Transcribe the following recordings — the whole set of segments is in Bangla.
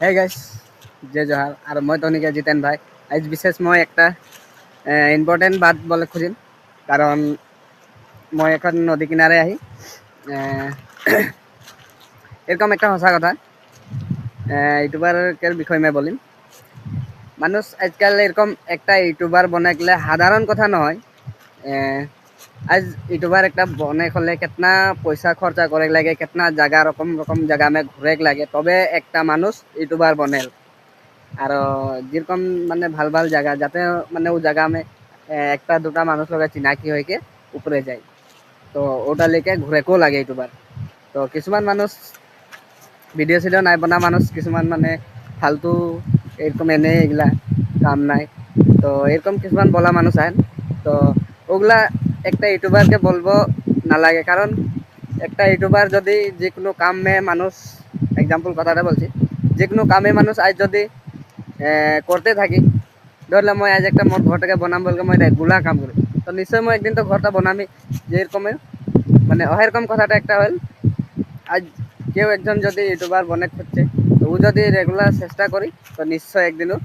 হে গাইস, জয় জহার। আর মই তনিকে জিতেন ভাই। আজ বিশেষ মই একটা ইম্পর্টেন্ট বাত বলে খুঁজিম, কারণ মই এখন নদী কিনারে আহি এরকম একটা সঁচা কথা ইউটিউবারের বিষয় মই বলিম। মানুষ আজকাল এরকম একটা ইউটিউবার বনাই গেলে সাধারণ কথা নহয়। আজ ইউটিউবার একটা বনে হলে কেतना পয়সা খরচা করে লাগে, কেतना জায়গা রকম রকম জায়গা में ঘুরে লাগে, তবে একটা মানুষ ইউটিউবার বনেল। আর যেরকম মানে ভাল ভাল জায়গা যাতে মানে ও জায়গা में একটা দুটা মানুষ লগে চিনাকি হয়েকে উপরে যায়, তো ওটা লেকে ঘুরেকেও লাগে ইউটিউবার। তো কিছুমান মানুষ ভিডিও চিডিও নাই বনা মানুষ, কিছুমান মানে ফালতু এরকম এনে এগুলা কাম নাই, তো এরকম কিছুমান বলা মানুষ আহেন। তো ওগুলা একটা ইউটিউবারকে বলবো নালাগে, কারণ একটা ইউটিউবার যদি যে কোনো কামে মানুষ, এক্সাম্পল কথাটা বলছি, যে কোনো কামে মানুষ আজ যদি করতে থাকি, ধরলাম মই আজ একটা মোর ঘরটাকে বনাম বলকে মই রেগুলার কাম করি, তো নিশ্চয় মই একদিন তো ঘরটা বনামি। যেরকম মানে এরকম কথাটা একটা হল, আজ কেউ একজন যদি ইউটিউবার বনে খুঁজছে, তো ও যদি রেগুলার চেষ্টা করি, তো নিশ্চয় একদিনও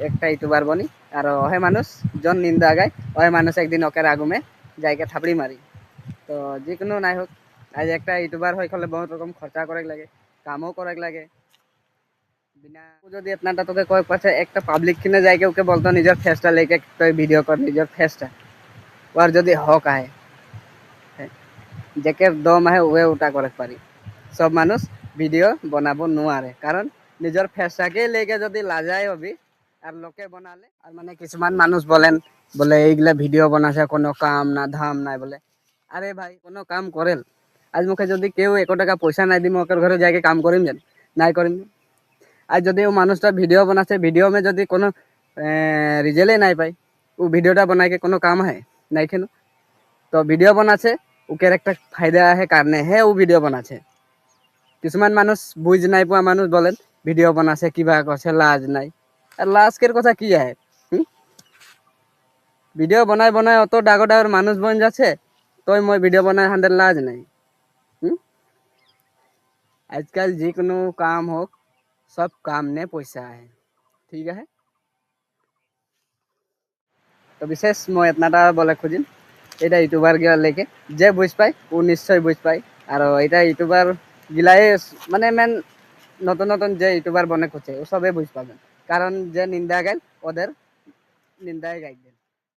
একটা ইউটিউবার বনি। আর ওহে মানুষ জন নিন্দা গায়, ওহে মানুষ একদিন ওকের আগুমে যাইকে থাপড়ি মারি। তো যে কোনো নাই হোক, আজ একটা ইউটিউবার হয়ে গেলে বহুত রকম খরচা করে লাগে, কামও করে লাগে। বিনা যদি আপনারটা তোকে কয়েক পাশে একটা পাবলিক কিনে যাইকে ওকে বলতো নিজের ফেসটা লেকে তুই ভিডিও কর, নিজের ফেসটা ওর যদি হক আহে, যেকে দম আহে ওয়ে ওটা করে পারি। সব মানুষ ভিডিও বনাব নোৱাৰে, কারণ নিজের ফেসটাকে লেকে যদি লাজাই হবি আর লোকে বনালে। আর মানে কিছুমান মানুষ বলেন বলে এইগুলা ভিডিও বনাছে কোনো কাম না ধাম নাই বলে। আরে ভাই কোনো কাম করেল? আজ মুখে যদি কেউ 1 টাকা পয়সা নাই দিম ওকের ঘরে যাইকে কাম করিম যেন? নাই করিম। আর যদি ও মানুষটা ভিডিও বানাচ্ছে, ভিডিও में যদি কোনো রিজেলে নাই পাই, ও ভিডিওটা বানাইকে কোনো কাম হয় নাই কেন? তো ভিডিও বানাচ্ছে ওকে একটা ফায়দা আহে কারণে হে ও ভিডিও বানাচ্ছে। কিছুমান মানুষ বুঝ নাই পোৱা মানুষ বলেন ভিডিও বানাচ্ছে কিবা করছে, লাজ নাই। আর লাজকের কথা কি আহে? ভিডিও বনাই বনাই অত ডাগর ডাগর মানুষ বন যাচ্ছে, তই মই ভিডিও বনাই হান্দের লাজ নাই। আজকাল যে কোনো কাম হোক, সব কাম নে পয়সা আহে, ঠিক আছে? তো বিশেষ মই এতনাটা বলে খুঁজিম, এটা ইউটিউবার গিলা লেকে যে বুঝ পায় ও নিশ্চয় বুঝ পায়। আর এটা ইউটিউবার গিলাই মানে মেন নতুন নতুন যে ইউটিউবার বনে খুঁজছে ও সবে বুঝ পাবেন, কারণ যে নিন্দা গাইল ওদের নিন্দায় গাই দেন।